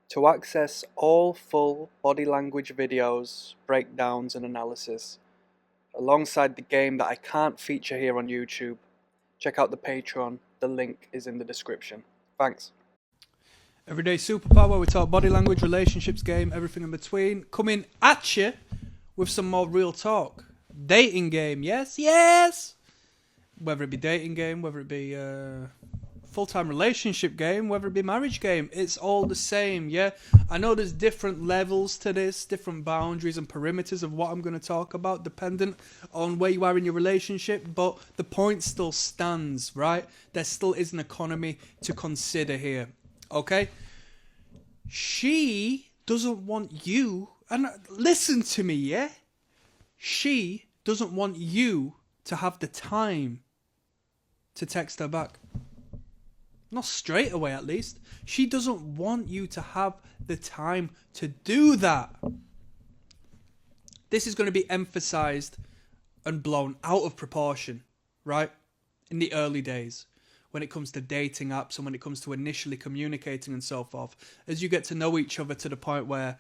To access all full body language videos, breakdowns and analysis, alongside the game that I can't feature here on YouTube, check out the Patreon, the link is in the description. Thanks. Everyday Superpower, where we talk body language, relationships, game, everything in between. Coming at you with some more real talk. Dating game, yes! Whether it be dating game, whether it be full-time relationship game, whether it be marriage game, it's all the same, yeah? I know there's different levels to this, different boundaries and perimeters of what I'm going to talk about, dependent on where you are in your relationship, but the point still stands, right? There still is an economy to consider here, okay? She doesn't want you, and listen to me, yeah? She doesn't want you to have the time to text her back. Not straight away, at least. She doesn't want you to have the time to do that. This is going to be emphasized and blown out of proportion, right? In the early days, when it comes to dating apps and when it comes to initially communicating and so forth. As you get to know each other to the point where,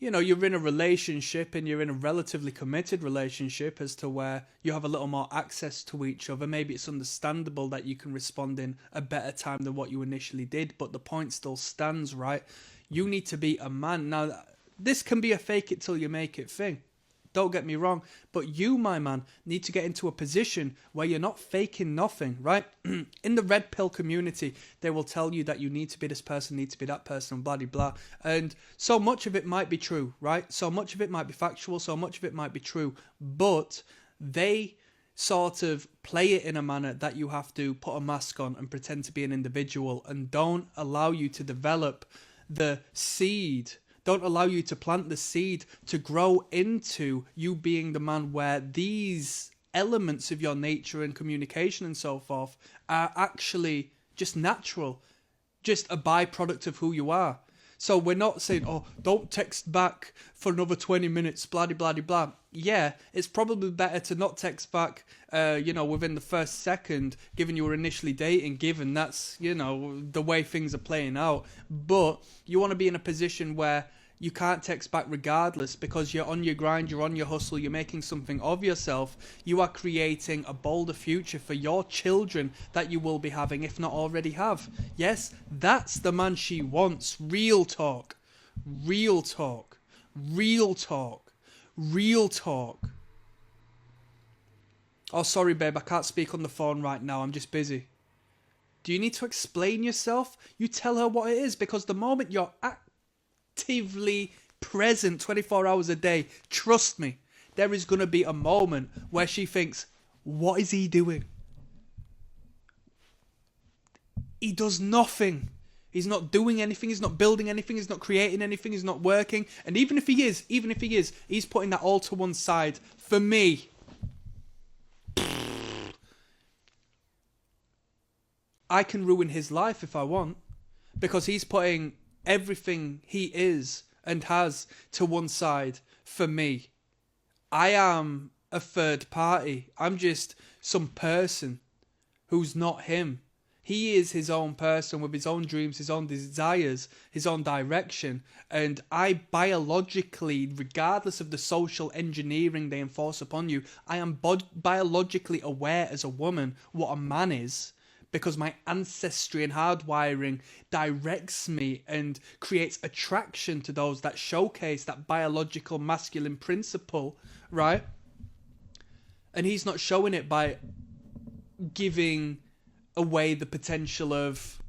you're in a relationship and you're in a relatively committed relationship as to where you have a little more access to each other. Maybe it's understandable that you can respond in a better time than what you initially did, but the point still stands, right? You need to be a man. Now, this can be a fake it till you make it thing. Don't get me wrong, but you, my man, need to get into a position where you're not faking nothing, right? In the red pill community, they will tell you that you need to be this person, need to be that person, blah, blah, blah. And so much of it might be true, right? So much of it might be factual, so much of it might be true. But they sort of play it in a manner that you have to put a mask on and pretend to be an individual and don't allow you to develop the seed. Don't allow you to plant the seed to grow into you being the man where these elements of your nature and communication and so forth are actually just natural, just a byproduct of who you are. So we're not saying, oh, don't text back for another 20 minutes, blah, blah, blah, blah. Yeah, it's probably better to not text back, within the first second, given you were initially dating, given that's, the way things are playing out. But you want to be in a position where you can't text back regardless because you're on your grind, you're on your hustle, you're making something of yourself. You are creating a bolder future for your children that you will be having, if not already have. Yes, that's the man she wants. Real talk. Real talk. Real talk. Real talk. Oh, sorry, babe, I can't speak on the phone right now. I'm just busy. Do you need to explain yourself? You tell her what it is, because the moment you're actively present 24 hours a day, trust me, there is going to be a moment where she thinks, what is he doing? He does nothing. He's not doing anything. He's not building anything. He's not creating anything. He's not working. And even if he is, he's putting that all to one side for me. I can ruin his life if I want, because he's putting everything he is and has to one side for me. I am a third party. I'm just some person who's not him. He is his own person with his own dreams, his own desires, his own direction. And I biologically, regardless of the social engineering they enforce upon you, I am biologically aware as a woman what a man is, because my ancestry and hardwiring directs me and creates attraction to those that showcase that biological masculine principle, right? And he's not showing it by giving away the potential of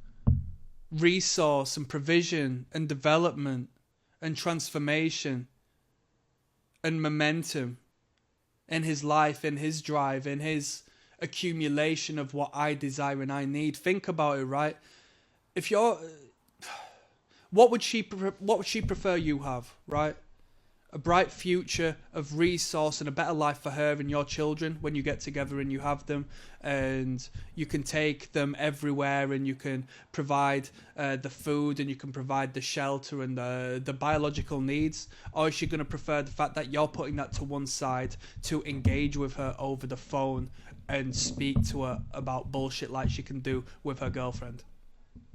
resource and provision and development and transformation and momentum in his life, in his drive, in his accumulation of what I desire and I need. Think about it, right? If you're, what would she prefer you have, right? A bright future of resource and a better life for her and your children when you get together and you have them, and you can take them everywhere and you can provide the food and you can provide the shelter and the biological needs? Or is she going to prefer the fact that you're putting that to one side to engage with her over the phone and speak to her about bullshit like she can do with her girlfriend,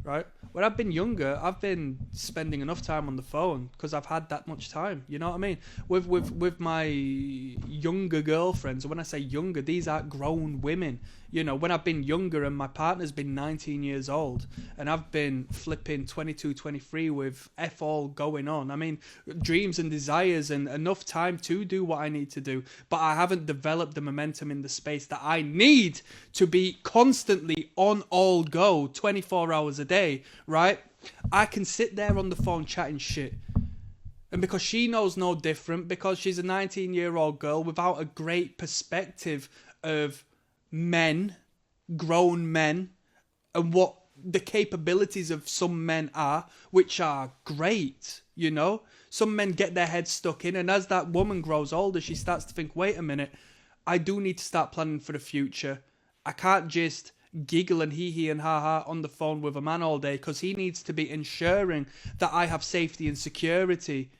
right? When I've been younger, I've been spending enough time on the phone because I've had that much time. You know what I mean? With my younger girlfriends, and when I say younger, these are grown women. You know, when I've been younger and my partner's been 19 years old and I've been flipping 22, 23 with F all going on. I mean, dreams and desires and enough time to do what I need to do, but I haven't developed the momentum in the space that I need to be constantly on all go 24 hours a day, right? I can sit there on the phone chatting shit. And because she knows no different, because she's a 19-year-old girl without a great perspective of men, grown men, and what the capabilities of some men are, which are great, you know? Some men get their heads stuck in, and as that woman grows older, she starts to think, wait a minute, I do need to start planning for the future. I can't just giggle and hee and ha on the phone with a man all day, because he needs to be ensuring that I have safety and security.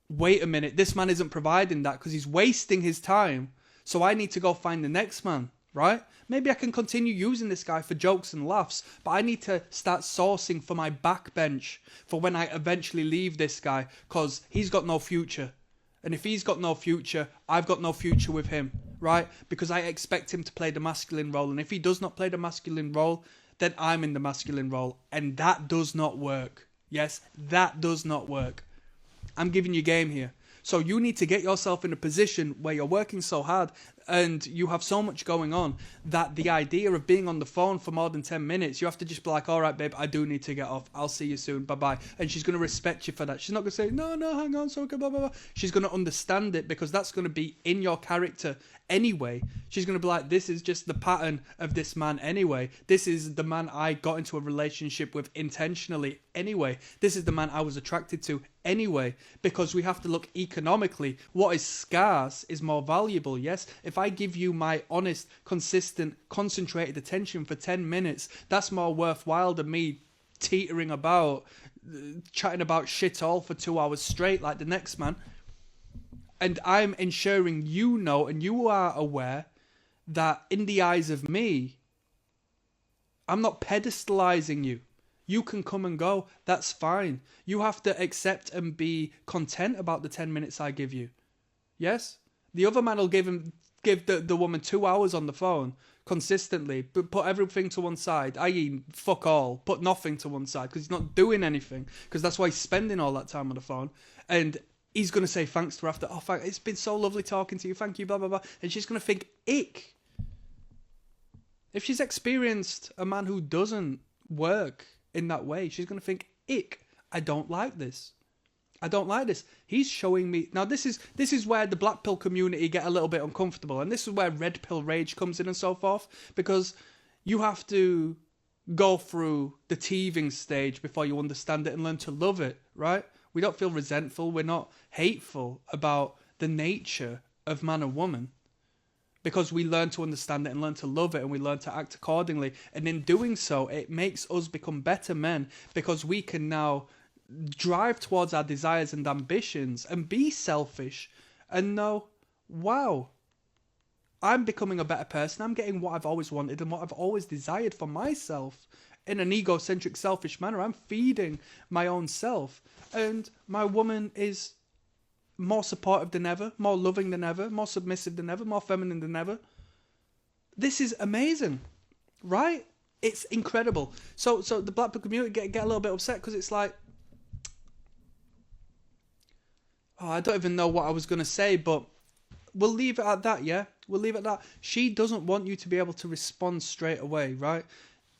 Wait a minute, this man isn't providing that because he's wasting his time. So I need to go find the next man, right? Maybe I can continue using this guy for jokes and laughs, but I need to start sourcing for my backbench for when I eventually leave this guy, because he's got no future. And if he's got no future, I've got no future with him, right? Because I expect him to play the masculine role. And if he does not play the masculine role, then I'm in the masculine role. And that does not work. Yes, that does not work. I'm giving you game here. So you need to get yourself in a position where you're working so hard and you have so much going on that the idea of being on the phone for more than 10 minutes, you have to just be like, all right, babe, I do need to get off. I'll see you soon. Bye-bye. And she's going to respect you for that. She's not going to say, no, hang on, so okay, blah, blah, blah. She's going to understand it because that's going to be in your character anyway. She's going to be like, this is just the pattern of this man anyway. This is the man I got into a relationship with intentionally anyway. This is the man I was attracted to anyway, because we have to look economically. What is scarce is more valuable, yes? If I give you my honest, consistent, concentrated attention for 10 minutes, that's more worthwhile than me teetering about, chatting about shit all for 2 hours straight like the next man. And I'm ensuring you know and you are aware that in the eyes of me, I'm not pedestalizing you. You can come and go. That's fine. You have to accept and be content about the 10 minutes I give you. Yes? The other man will give the woman 2 hours on the phone consistently, but put everything to one side, i.e. fuck all, put nothing to one side because he's not doing anything, because that's why he's spending all that time on the phone. And he's going to say thanks to her after, oh, it's been so lovely talking to you, thank you, blah, blah, blah. And she's going to think, ick. If she's experienced a man who doesn't work in that way, she's going to think, ick, I don't like this. I don't like this. He's showing me... Now, this is where the black pill community get a little bit uncomfortable, and this is where red pill rage comes in and so forth, because you have to go through the teething stage before you understand it and learn to love it, right? We don't feel resentful. We're not hateful about the nature of man and woman, because we learn to understand it and learn to love it, and we learn to act accordingly. And in doing so, it makes us become better men, because we can now drive towards our desires and ambitions and be selfish and know, wow, I'm becoming a better person. I'm getting what I've always wanted and what I've always desired for myself in an egocentric, selfish manner. I'm feeding my own self. And my woman is more supportive than ever, more loving than ever, more submissive than ever, more feminine than ever. This is amazing, right? It's incredible. So the black pill community get a little bit upset because it's like, oh, I don't even know what I was going to say, but we'll leave it at that, yeah? We'll leave it at that. She doesn't want you to be able to respond straight away, right?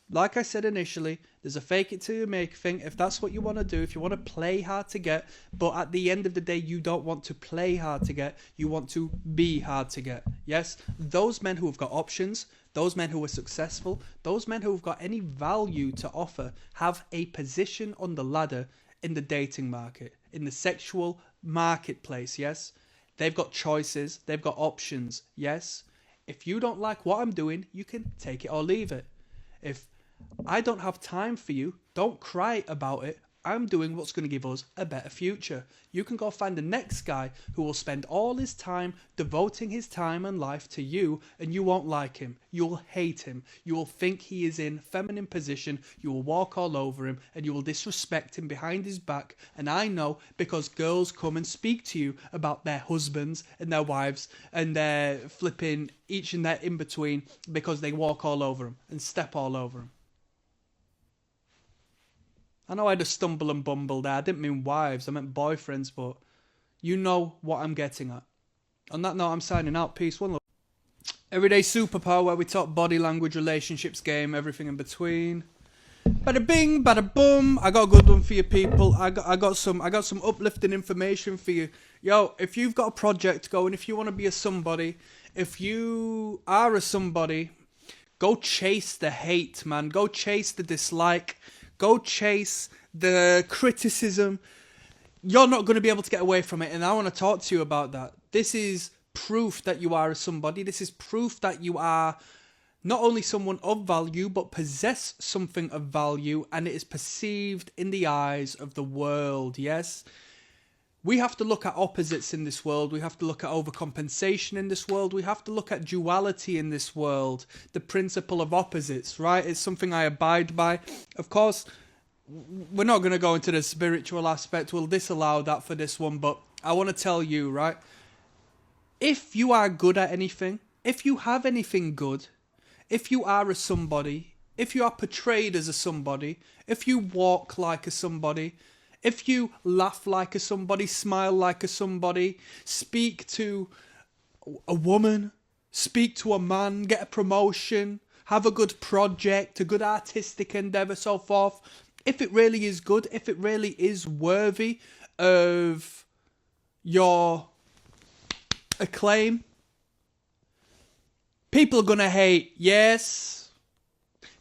Like I said initially, there's a fake it till you make it thing. If that's what you want to do, if you want to play hard to get, but at the end of the day, you don't want to play hard to get, you want to be hard to get. Yes? Those men who have got options, those men who are successful, those men who have got any value to offer have a position on the ladder in the dating market, in the sexual marketplace, yes? They've got choices, they've got options, yes? If you don't like what I'm doing, you can take it or leave it. If I don't have time for you, don't cry about it. I'm doing what's going to give us a better future. You can go find the next guy who will spend all his time devoting his time and life to you, and you won't like him. You'll hate him. You will think he is in feminine position. You will walk all over him, and you will disrespect him behind his back. And I know, because girls come and speak to you about their husbands and their wives and their flipping each and their in between, because they walk all over him and step all over him. I know I had a stumble and bumble there. I didn't mean wives, I meant boyfriends, but you know what I'm getting at. On that note, I'm signing out. Peace, one love. Everyday Superpower, where we talk body language, relationships, game, everything in between. Bada bing, bada boom. I got a good one for you people. I got some uplifting information for you. Yo, if you've got a project going, if you want to be a somebody, if you are a somebody, go chase the hate, man. Go chase the dislike. Go chase the criticism. You're not going to be able to get away from it, and I want to talk to you about that. This is proof that you are a somebody. This is proof that you are not only someone of value, but possess something of value, and it is perceived in the eyes of the world, yes? We have to look at opposites in this world. We have to look at overcompensation in this world. We have to look at duality in this world. The principle of opposites, right? It's something I abide by. Of course, we're not going to go into the spiritual aspect. We'll disallow that for this one. But I want to tell you, right? If you are good at anything, if you have anything good, if you are a somebody, if you are portrayed as a somebody, if you walk like a somebody, if you laugh like a somebody, smile like a somebody, speak to a woman, speak to a man, get a promotion, have a good project, a good artistic endeavour, so forth, if it really is good, if it really is worthy of your acclaim, people are going to hate, yes.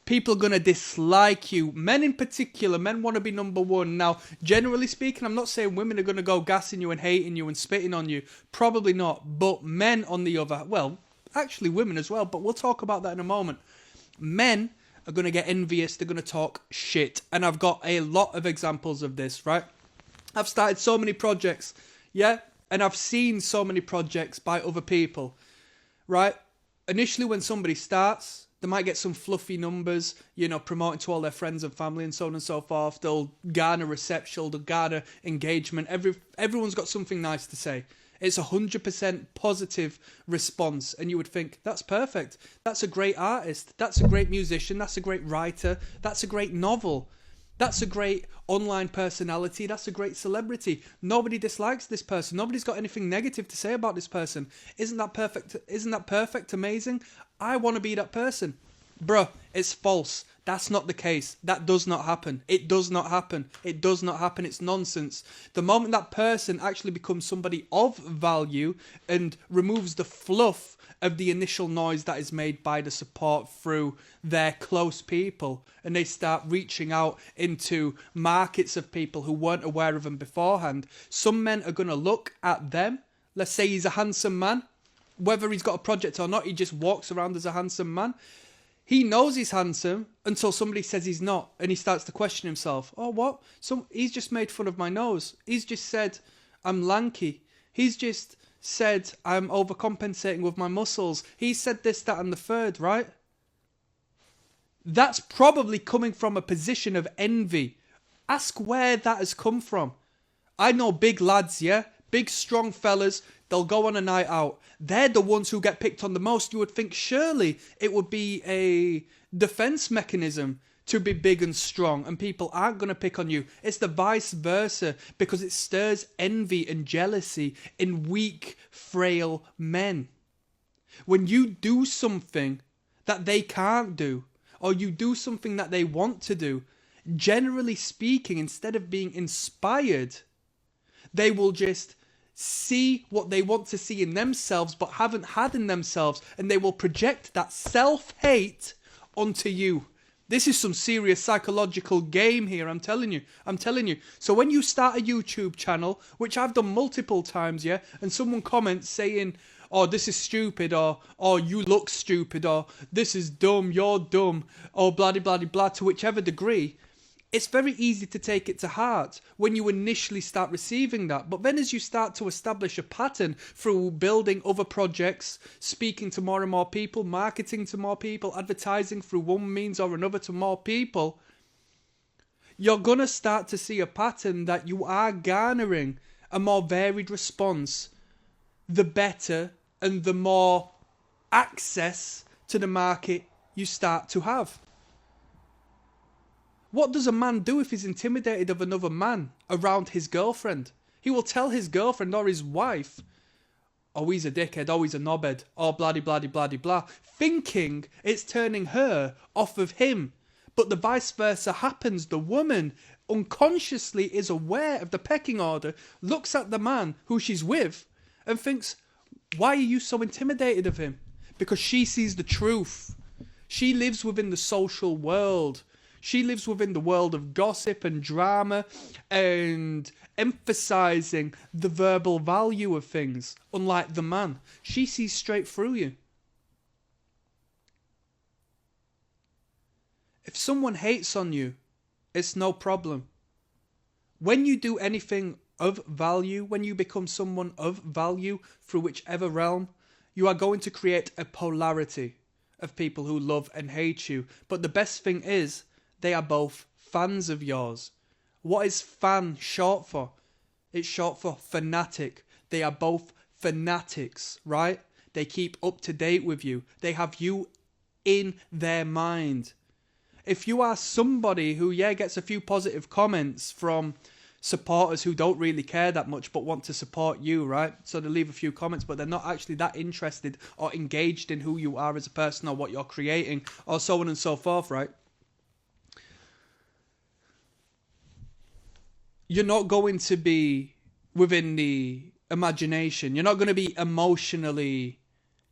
People are going to dislike you. Men in particular, men want to be number one. Now, generally speaking, I'm not saying women are going to go gassing you and hating you and spitting on you. Probably not. But men on the other, well, actually women as well, but we'll talk about that in a moment. Men are going to get envious. They're going to talk shit. And I've got a lot of examples of this, right? I've started so many projects, yeah? And I've seen so many projects by other people, right? Initially, when somebody starts, they might get some fluffy numbers, you know, promoting to all their friends and family and so on and so forth. They'll garner reception, they'll garner engagement. Everyone's got something nice to say. It's 100% positive response. And you would think, that's perfect. That's a great artist. That's a great musician. That's a great writer. That's a great novel. That's a great online personality. That's a great celebrity. Nobody dislikes this person. Nobody's got anything negative to say about this person. Isn't that perfect? Isn't that perfect? Amazing? I want to be that person. Bruh, it's false. That's not the case. That does not happen. It does not happen. It does not happen. It's nonsense. The moment that person actually becomes somebody of value and removes the fluff of the initial noise that is made by the support through their close people, and they start reaching out into markets of people who weren't aware of them beforehand, some men are going to look at them. Let's say he's a handsome man. Whether he's got a project or not, he just walks around as a handsome man. He knows he's handsome until somebody says he's not, and he starts to question himself. Oh, what? He's just made fun of my nose. He's just said I'm lanky. He's just said I'm overcompensating with my muscles. He said this, that, and the third, right? That's probably coming from a position of envy. Ask where that has come from. I know big lads, yeah? Big, strong fellas. They'll go on a night out. They're the ones who get picked on the most. You would think surely it would be a defense mechanism to be big and strong, and people aren't going to pick on you. It's the vice versa, because it stirs envy and jealousy in weak, frail men. When you do something that they can't do, or you do something that they want to do, generally speaking, instead of being inspired, they will just see what they want to see in themselves but haven't had in themselves, and they will project that self-hate onto you. This is some serious psychological game here, I'm telling you. So when you start a YouTube channel, which I've done multiple times, yeah, and someone comments saying, oh, this is stupid, or oh, you look stupid, or this is dumb, you're dumb, or blah, blah, blah, blah, to whichever degree, It's very easy to take it to heart when you initially start receiving that. But then as you start to establish a pattern through building other projects, speaking to more and more people, marketing to more people, advertising through one means or another to more people, you're going to start to see a pattern that you are garnering a more varied response, the better and the more access to the market you start to have. What does a man do if he's intimidated of another man around his girlfriend? He will tell his girlfriend or his wife, oh, he's a dickhead, oh, he's a knobhead, oh, bloody, bloody, bloody, blah, thinking it's turning her off of him. But the vice versa happens. The woman unconsciously is aware of the pecking order, looks at the man who she's with and thinks, why are you so intimidated of him? Because she sees the truth. She lives within the social world. She lives within the world of gossip and drama and emphasizing the verbal value of things. Unlike the man, she sees straight through you. If someone hates on you, it's no problem. When you do anything of value, when you become someone of value through whichever realm, you are going to create a polarity of people who love and hate you. But the best thing is, they are both fans of yours. What is fan short for? It's short for fanatic. They are both fanatics, right? They keep up to date with you. They have you in their mind. If you are somebody who, gets a few positive comments from supporters who don't really care that much but want to support you, right? So they leave a few comments, but they're not actually that interested or engaged in who you are as a person or what you're creating or so on and so forth, right? You're not going to be within the imagination. You're not going to be emotionally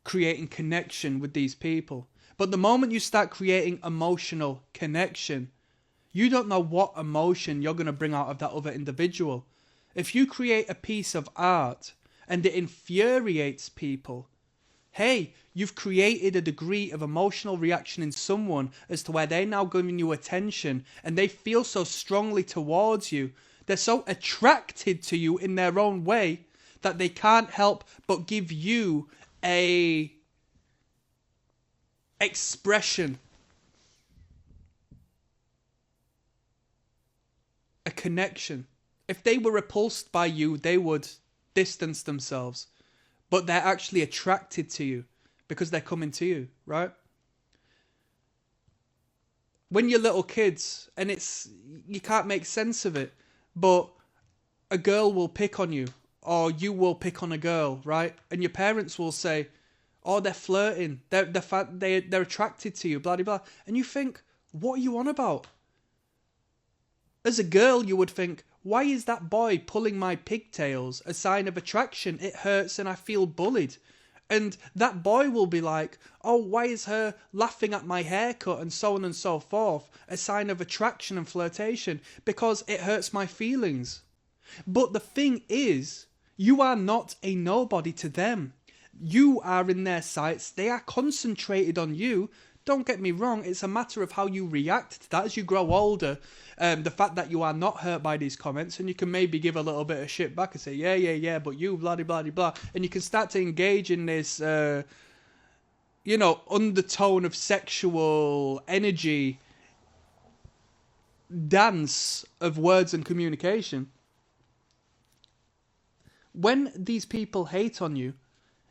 creating connection with these people. But the moment you start creating emotional connection, you don't know what emotion you're going to bring out of that other individual. If you create a piece of art and it infuriates people, hey, you've created a degree of emotional reaction in someone as to where they're now giving you attention and they feel so strongly towards you. They're so attracted to you in their own way that they can't help but give you a expression, a connection. If they were repulsed by you, they would distance themselves. But they're actually attracted to you because they're coming to you, right? When you're little kids and you can't make sense of it, but a girl will pick on you or you will pick on a girl, right? And your parents will say, oh, they're flirting, they're attracted to you, blah, blah, blah. And you think, what are you on about? As a girl, you would think, why is that boy pulling my pigtails? A sign of attraction. It hurts and I feel bullied. And that boy will be like, oh, why is her laughing at my haircut and so on and so forth? A sign of attraction and flirtation because it hurts my feelings. But the thing is, you are not a nobody to them. You are in their sights. They are concentrated on you. Don't get me wrong. It's a matter of how you react to that as you grow older. The fact that you are not hurt by these comments and you can maybe give a little bit of shit back and say, yeah, but you, blah, blah, blah, blah. And you can start to engage in this, undertone of sexual energy dance of words and communication. When these people hate on you,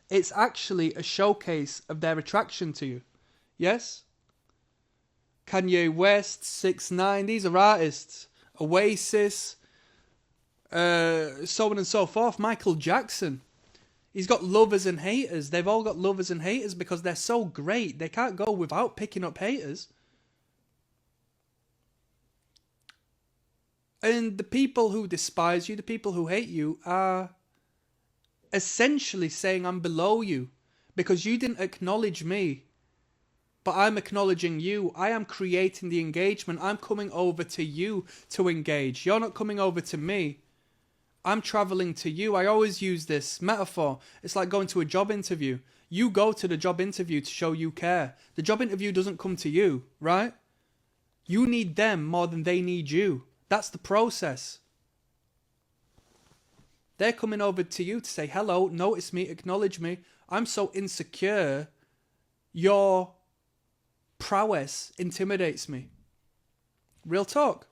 it's actually a showcase of their attraction to you. Yes? Kanye West, 6ix9ine, these are artists. Oasis, so on and so forth. Michael Jackson. He's got lovers and haters. They've all got lovers and haters because they're so great. They can't go without picking up haters. And the people who despise you, the people who hate you, are essentially saying I'm below you because you didn't acknowledge me. But I'm acknowledging you. I am creating the engagement. I'm coming over to you to engage. You're not coming over to me. I'm traveling to you. I always use this metaphor. It's like going to a job interview. You go to the job interview to show you care. The job interview doesn't come to you, right? You need them more than they need you. That's the process. They're coming over to you to say, hello, notice me, acknowledge me. I'm so insecure. Your prowess intimidates me. Real talk.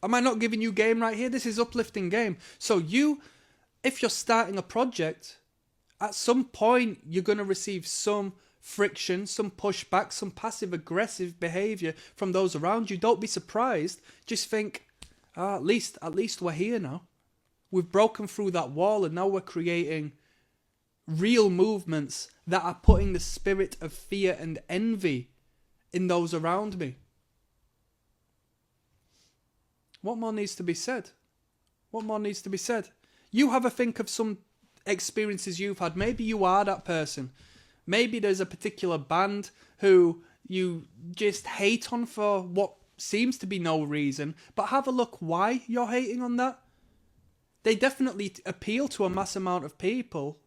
Am I not giving you game right here? This is uplifting game. So you, if you're starting a project, at some point you're going to receive some friction, some pushback, some passive aggressive behavior from those around you. Don't be surprised. Just think, at least we're here now. We've broken through that wall and now we're creating real movements that are putting the spirit of fear and envy in those around me. What more needs to be said? What more needs to be said? You have a think of some experiences you've had. Maybe you are that person. Maybe there's a particular band who you just hate on for what seems to be no reason, but have a look why you're hating on that. They definitely appeal to a mass amount of people.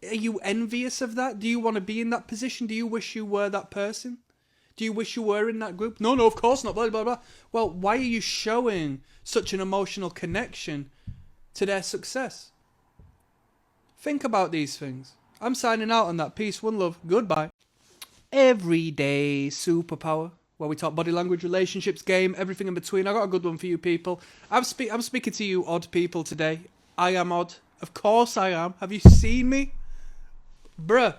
Are you envious of that? Do you want to be in that position? Do you wish you were that person? Do you wish you were in that group? No, of course not, blah, blah, blah. Well, why are you showing such an emotional connection to their success? Think about these things. I'm signing out on that. Peace, one love, goodbye. Everyday superpower, where we talk body language, relationships, game, everything in between. I got a good one for you people. I'm speaking to you odd people today. I am odd. Of course I am. Have you seen me? Bruh.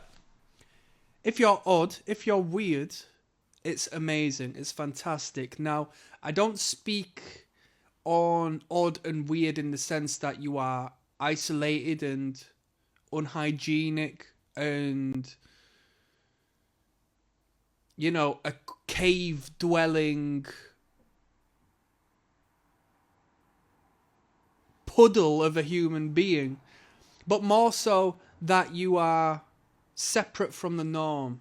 If you're odd, if you're weird, it's amazing. It's fantastic. Now, I don't speak on odd and weird in the sense that you are isolated and unhygienic and, you know, a cave-dwelling puddle of a human being, but more so that you are separate from the norm.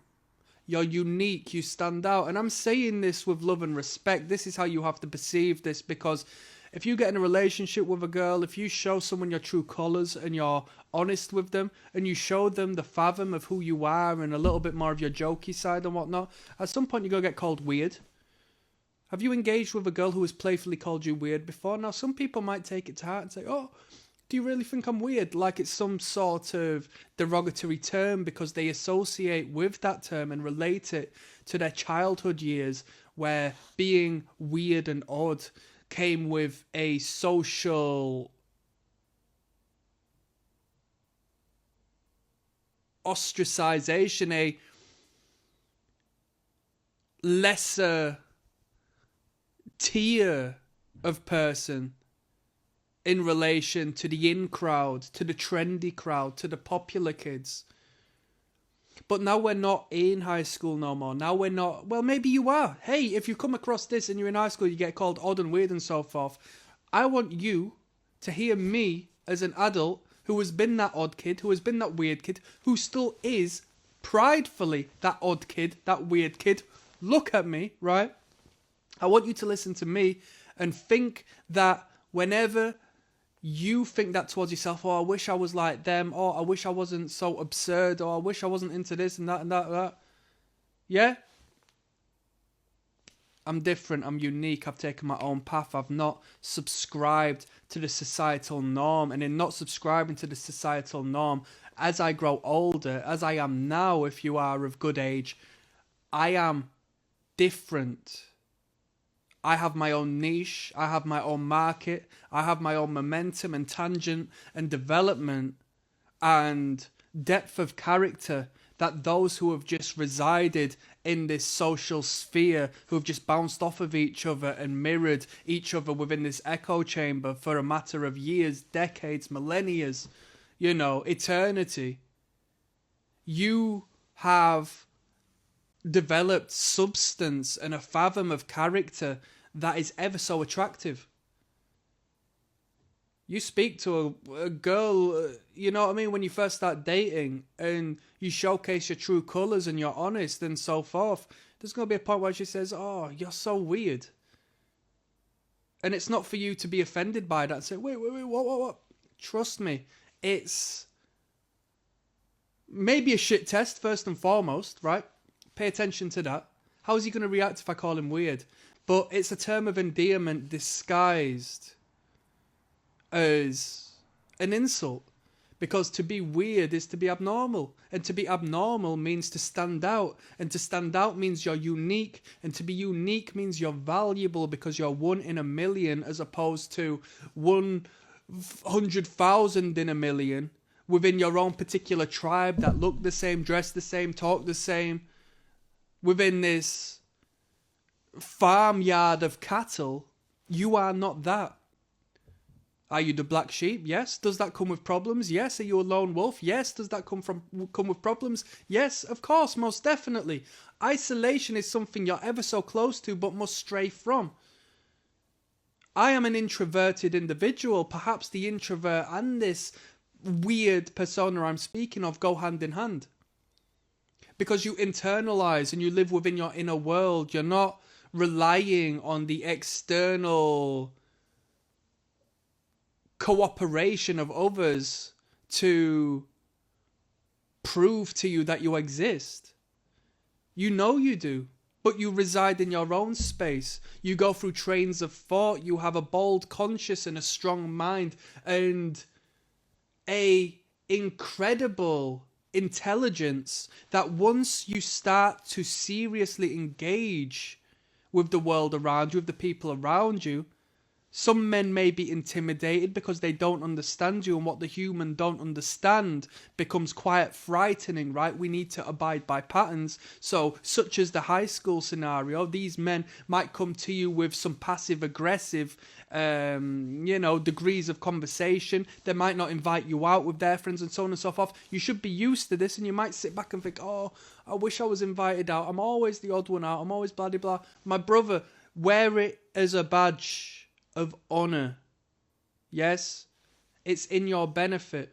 You're unique, you stand out. And I'm saying this with love and respect. This is how you have to perceive this, because if you get in a relationship with a girl, if you show someone your true colours and you're honest with them and you show them the fathom of who you are and a little bit more of your jokey side and whatnot, at some point you're going to get called weird. Have you engaged with a girl who has playfully called you weird before? Now, some people might take it to heart and say, oh, do you really think I'm weird? Like it's some sort of derogatory term because they associate with that term and relate it to their childhood years where being weird and odd came with a social ostracization, a lesser tier of person in relation to the in crowd, to the trendy crowd, to the popular kids. But now we're not in high school no more. Now we're not... Well, maybe you are. Hey, if you come across this and you're in high school, you get called odd and weird and so forth. I want you to hear me as an adult who has been that odd kid, who has been that weird kid, who still is pridefully that odd kid, that weird kid. Look at me, right? I want you to listen to me and think that whenever you think that towards yourself, oh, I wish I was like them, or I wish I wasn't so absurd, or I wish I wasn't into this and that and that and that. Yeah? I'm different, I'm unique, I've taken my own path, I've not subscribed to the societal norm, and in not subscribing to the societal norm, as I grow older, as I am now, if you are of good age, I am different. I have my own niche, I have my own market, I have my own momentum and tangent and development and depth of character that those who have just resided in this social sphere, who have just bounced off of each other and mirrored each other within this echo chamber for a matter of years, decades, millennia, you know, eternity. You have developed substance and a fathom of character that is ever so attractive. You speak to a girl, you know what I mean, when you first start dating and you showcase your true colours and you're honest and so forth, there's going to be a point where she says, oh, you're so weird. And it's not for you to be offended by that and say, wait, what? Trust me, it's maybe a shit test first and foremost, right? Pay attention to that. How's he going to react if I call him weird? But it's a term of endearment disguised as an insult. Because to be weird is to be abnormal. And to be abnormal means to stand out. And to stand out means you're unique. And to be unique means you're valuable because you're 1 in a million as opposed to 100,000 in a million within your own particular tribe that look the same, dress the same, talk the same. Within this farmyard of cattle, you are not that. Are you the black sheep? Yes. Does that come with problems? Yes. Are you a lone wolf? Yes. Does that come with problems? Yes, of course, most definitely. Isolation is something you're ever so close to but must stray from. I am an introverted individual. Perhaps the introvert and this weird persona I'm speaking of go hand in hand. Because you internalize and you live within your inner world. You're not relying on the external cooperation of others to prove to you that you exist. You know you do, but you reside in your own space. You go through trains of thought. You have a bold conscience and a strong mind and a incredible intelligence that once you start to seriously engage with the world around you, with the people around you, some men may be intimidated because they don't understand you, and what the human don't understand becomes quite frightening, right? We need to abide by patterns. So, such as the high school scenario, these men might come to you with some passive-aggressive, degrees of conversation. They might not invite you out with their friends and so on and so forth. You should be used to this, and you might sit back and think, oh, I wish I was invited out. I'm always the odd one out. I'm always blah, blah, blah. My brother, wear it as a badge of honor. Yes, it's in your benefit.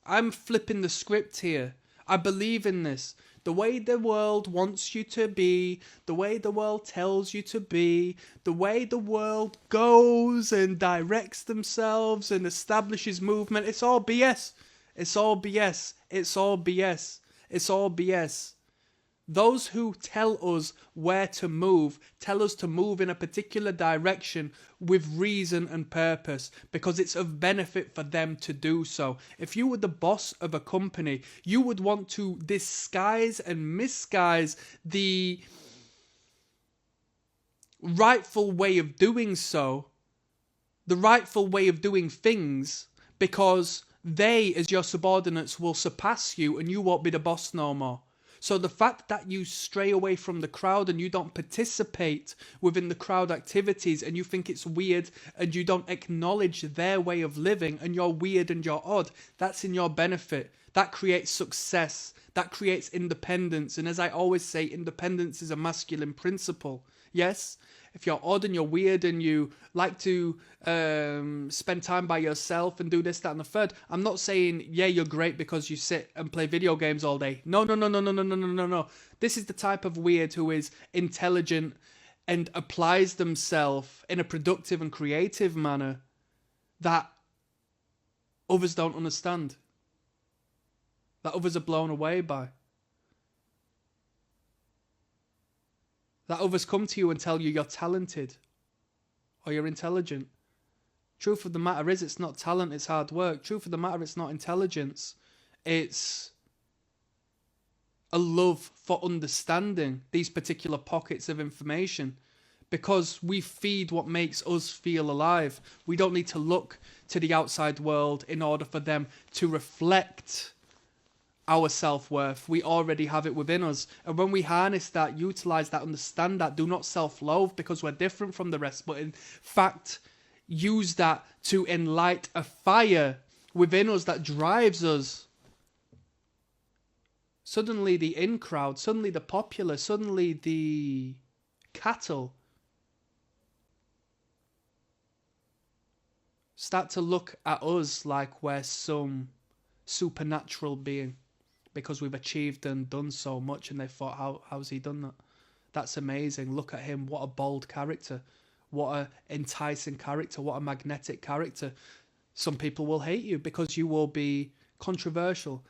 I'm flipping the script here. I believe in this. The way the world wants you to be, the way the world tells you to be, the way the world goes and directs themselves and establishes movement, it's all BS. It's all BS. It's all BS. It's all BS. Those who tell us where to move, tell us to move in a particular direction with reason and purpose, because it's of benefit for them to do so. If you were the boss of a company, you would want to disguise and misguise the rightful way of doing so, the rightful way of doing things, because they, as your subordinates, will surpass you and you won't be the boss no more. So the fact that you stray away from the crowd and you don't participate within the crowd activities and you think it's weird and you don't acknowledge their way of living and you're weird and you're odd, that's in your benefit. That creates success. That creates independence. And as I always say, independence is a masculine principle. Yes? If you're odd and you're weird and you like to spend time by yourself and do this, that, and the third, I'm not saying, yeah, you're great because you sit and play video games all day. No. This is the type of weird who is intelligent and applies themselves in a productive and creative manner that others don't understand, that others are blown away by. That others come to you and tell you you're talented or you're intelligent. Truth of the matter is, it's not talent, it's hard work. Truth of the matter, it's not intelligence. It's a love for understanding these particular pockets of information, because we feed what makes us feel alive. We don't need to look to the outside world in order for them to reflect our self-worth. We already have it within us. And when we harness that, utilize that, understand that, do not self-loathe because we're different from the rest, but in fact, use that to enlight a fire within us that drives us. Suddenly the in crowd, suddenly the popular, suddenly the cattle start to look at us like we're some supernatural being, because we've achieved and done so much, and they thought, how's he done that? That's amazing. Look at him. What a bold character. What a enticing character. What a magnetic character. Some people will hate you because you will be controversial.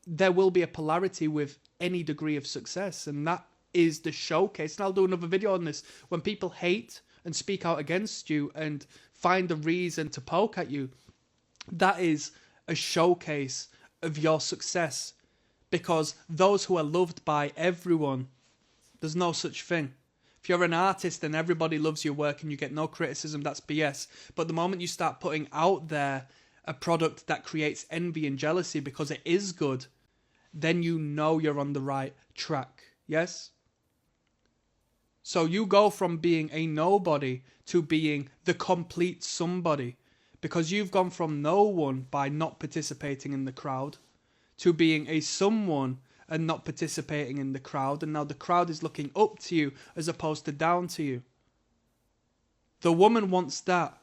There will be a polarity with any degree of success, and that is the showcase. And I'll do another video on this. When people hate and speak out against you and find a reason to poke at you, that is a showcase of your success. Because those who are loved by everyone, there's no such thing. If you're an artist and everybody loves your work and you get no criticism, that's BS. But the moment you start putting out there a product that creates envy and jealousy because it is good, then you know you're on the right track. Yes? So you go from being a nobody to being the complete somebody, because you've gone from no one by not participating in the crowd to being a someone and not participating in the crowd, and now the crowd is looking up to you as opposed to down to you. The woman wants that.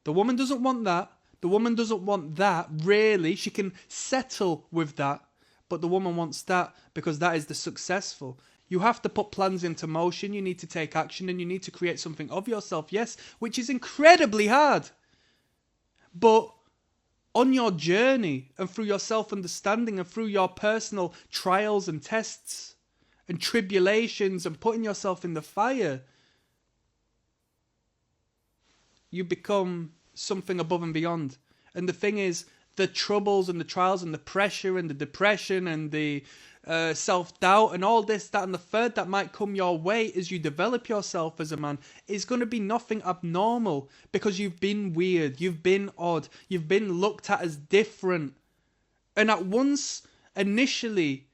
The woman doesn't want that. The woman doesn't want that, really. She can settle with that, but the woman wants that because that is the successful. You have to put plans into motion, you need to take action, and you need to create something of yourself, yes, which is incredibly hard. But on your journey and through your self-understanding and through your personal trials and tests and tribulations and putting yourself in the fire, you become something above and beyond. And the thing is, the troubles and the trials and the pressure and the depression and the self-doubt and all this, that and the third that might come your way as you develop yourself as a man is going to be nothing abnormal, because you've been weird, you've been odd, you've been looked at as different. And at once, initially,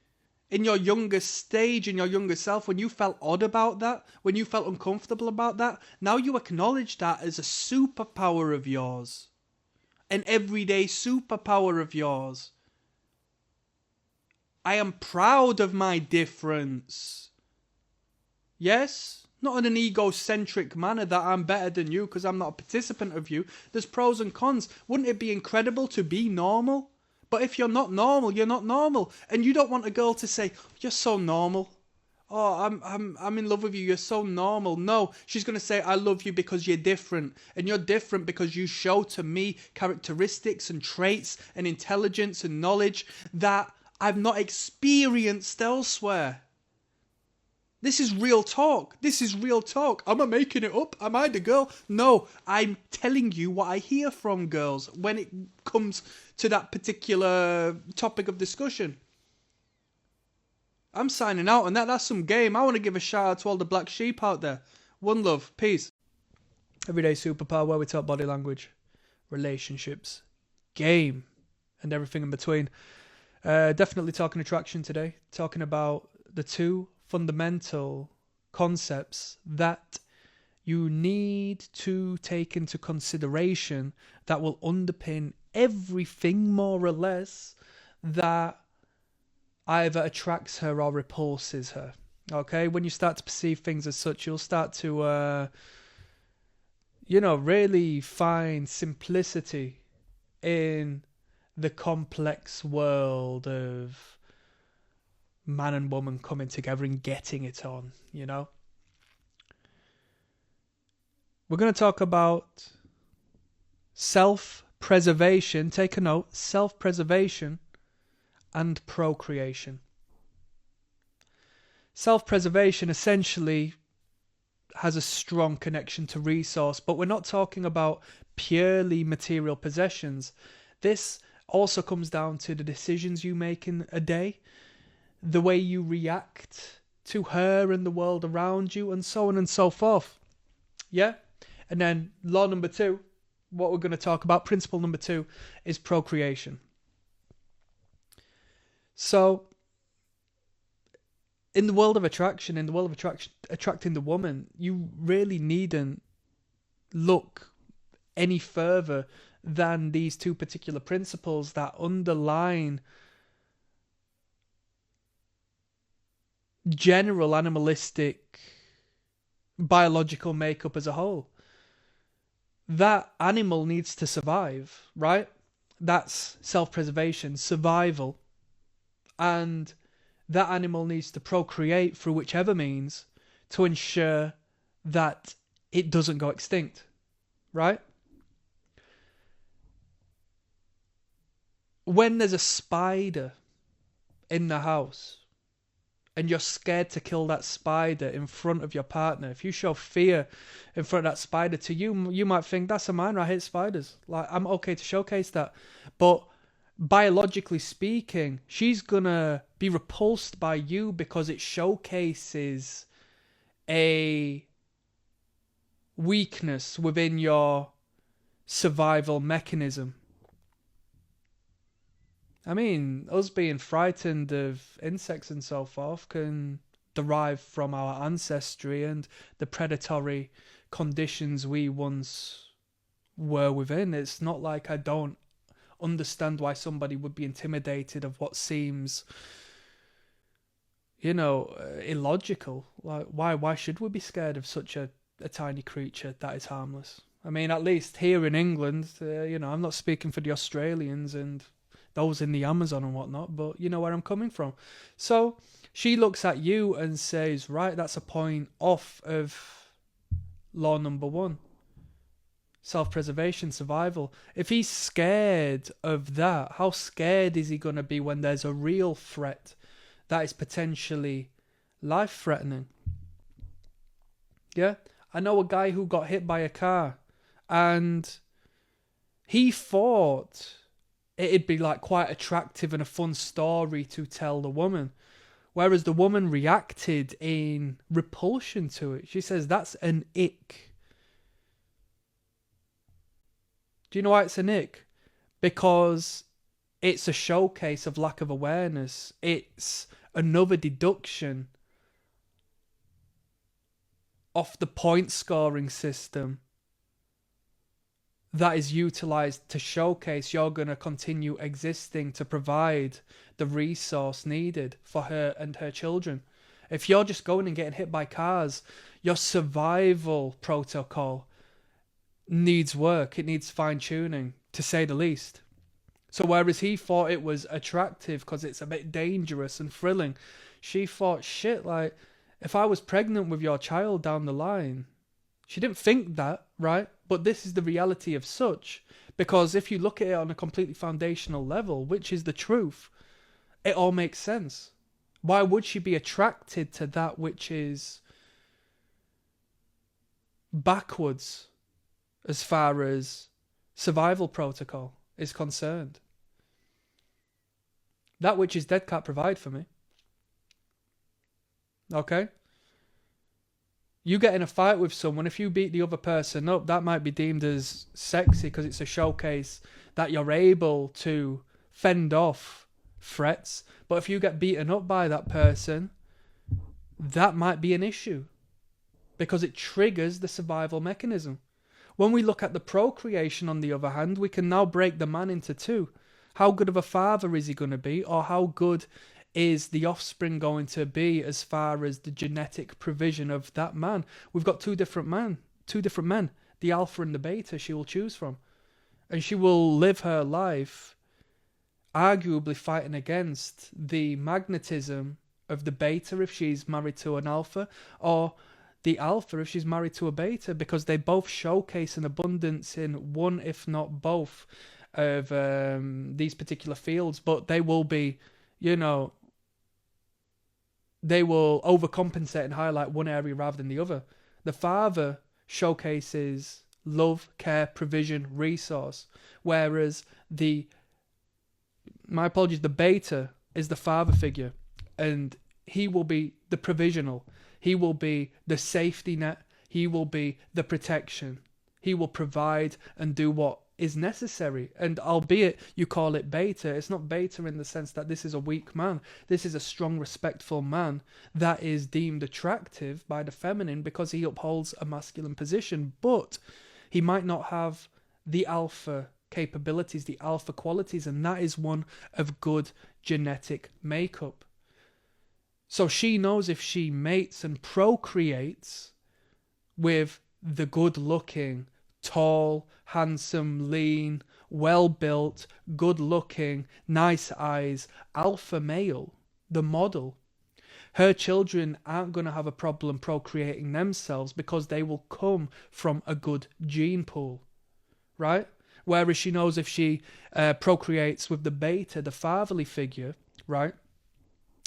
in your younger stage, in your younger self, when you felt odd about that, when you felt uncomfortable about that, now you acknowledge that as a superpower of yours. An everyday superpower of yours. I am proud of my difference. Yes? Not in an egocentric manner that I'm better than you because I'm not a participant of you. There's pros and cons. Wouldn't it be incredible to be normal? But if you're not normal, you're not normal. And you don't want a girl to say, you're so normal. Oh, I'm in love with you. You're so normal. No, she's going to say, I love you because you're different. And you're different because you show to me characteristics and traits and intelligence and knowledge that I've not experienced elsewhere. This is real talk. This is real talk. Am I making it up? Am I the girl? No, I'm telling you what I hear from girls when it comes to that particular topic of discussion. I'm signing out, and that's some game. I want to give a shout out to all the black sheep out there. One love. Peace. Everyday Superpower, where we talk body language, relationships, game, and everything in between. Definitely talking attraction today. Talking about the two fundamental concepts that you need to take into consideration that will underpin everything, more or less, that either attracts her or repulses her. Okay, when you start to perceive things as such, you'll start to, really find simplicity in the complex world of man and woman coming together and getting it on, We're going to talk about self-preservation. Take a note, self-preservation and procreation. Self-preservation essentially has a strong connection to resource, but we're not talking about purely material possessions. This also comes down to the decisions you make in a day, the way you react to her and the world around you, and so on and so forth. Yeah? And then law number 2, what we're going to talk about, principle number 2, is procreation. So, in the world of attraction, attracting the woman, you really needn't look any further than these two particular principles that underline general animalistic biological makeup as a whole. That animal needs to survive, right? That's self-preservation, survival. And that animal needs to procreate through whichever means to ensure that it doesn't go extinct, right? When there's a spider in the house and you're scared to kill that spider in front of your partner, if you show fear in front of that spider, to you, you might think that's a minor. I hate spiders. Like, I'm okay to showcase that. But biologically speaking, she's gonna be repulsed by you because it showcases a weakness within your survival mechanism. I mean, us being frightened of insects and so forth can derive from our ancestry and the predatory conditions we once were within. It's not like I don't understand why somebody would be intimidated of what seems, illogical. Like, why should we be scared of such a tiny creature that is harmless? I mean, at least here in England, I'm not speaking for the Australians and those in the Amazon and whatnot, but you know where I'm coming from. So she looks at you and says, right, that's a point off of law number one. Self-preservation, survival. If he's scared of that, how scared is he going to be when there's a real threat that is potentially life-threatening? Yeah? I know a guy who got hit by a car, and he thought it'd be like quite attractive and a fun story to tell the woman. Whereas the woman reacted in repulsion to it. She says, that's an ick. Do you know why it's an ick? Because it's a showcase of lack of awareness. It's another deduction off the point scoring system that is utilized to showcase you're going to continue existing to provide the resource needed for her and her children. If you're just going and getting hit by cars, your survival protocol needs work. It needs fine-tuning, to say the least. So whereas he thought it was attractive because it's a bit dangerous and thrilling, she thought, shit, like, if I was pregnant with your child down the line... She didn't think that, right? But this is the reality of such. Because if you look at it on a completely foundational level, which is the truth, it all makes sense. Why would she be attracted to that which is backwards as far as survival protocol is concerned? That which is dead can't provide for me. Okay? You get in a fight with someone, if you beat the other person up, that might be deemed as sexy because it's a showcase that you're able to fend off threats. But if you get beaten up by that person, that might be an issue because it triggers the survival mechanism. When we look at the procreation, on the other hand, we can now break the man into two. How good of a father is he going to be, or how good is the offspring going to be as far as the genetic provision of that man? We've got two different men, the alpha and the beta she will choose from. And she will live her life arguably fighting against the magnetism of the beta if she's married to an alpha, or the alpha if she's married to a beta, because they both showcase an abundance in one, if not both, of these particular fields. But they will be, they will overcompensate and highlight one area rather than the other. The father showcases love, care, provision, resource, whereas the beta is the father figure, and he will be the provisional. He will be the safety net. He will be the protection. He will provide and do what is necessary. And albeit you call it beta, it's not beta in the sense that this is a weak man. This is a strong, respectful man that is deemed attractive by the feminine because he upholds a masculine position, but he might not have the alpha capabilities, the alpha qualities, and that is one of good genetic makeup. So she knows if she mates and procreates with the good-looking, tall, handsome, lean, well-built, good-looking, nice eyes, alpha male, the model, her children aren't going to have a problem procreating themselves because they will come from a good gene pool, right? Whereas she knows if she procreates with the beta, the fatherly figure, right,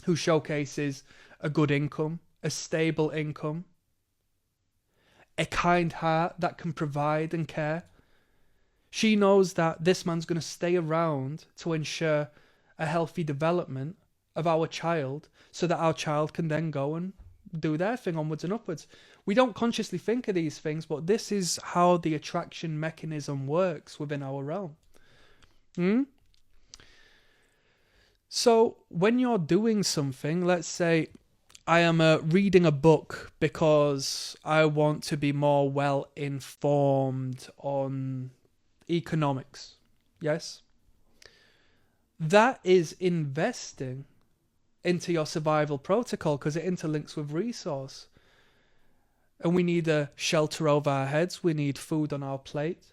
who showcases a good income, a stable income, a kind heart that can provide and care. She knows that this man's going to stay around to ensure a healthy development of our child so that our child can then go and do their thing onwards and upwards. We don't consciously think of these things, but this is how the attraction mechanism works within our realm. So when you're doing something, let's say I am reading a book because I want to be more well informed on economics. Yes? That is investing into your survival protocol because it interlinks with resource. And we need a shelter over our heads. We need food on our plate.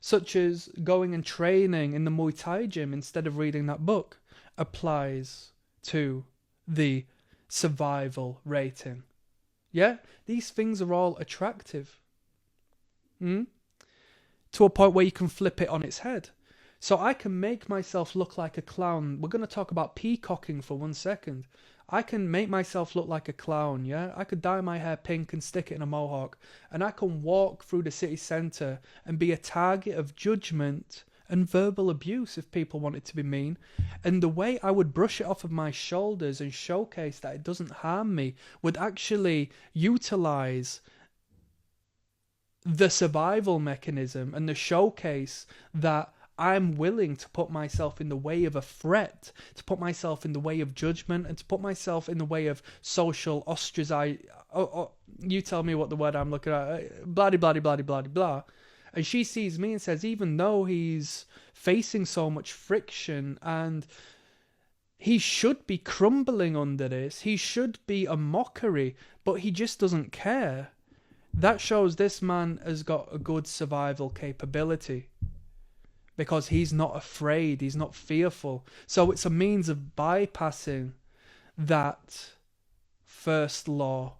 Such as going and training in the Muay Thai gym instead of reading that book applies to the survival rating. Yeah? These things are all attractive. To a point where you can flip it on its head. So I can make myself look like a clown. We're going to talk about peacocking for 1 second. I can make myself look like a clown, yeah? I could dye my hair pink and stick it in a mohawk. And I can walk through the city centre and be a target of judgment and verbal abuse if people wanted to be mean. And the way I would brush it off of my shoulders and showcase that it doesn't harm me would actually utilise the survival mechanism and the showcase that I'm willing to put myself in the way of a threat, to put myself in the way of judgment, and to put myself in the way of social ostracization. You tell me what the word I'm looking at. Blah, blah, blah, blah, blah, blah. And she sees me and says, even though he's facing so much friction and he should be crumbling under this, he should be a mockery, but he just doesn't care. That shows this man has got a good survival capability. Because he's not afraid, he's not fearful. So it's a means of bypassing that first law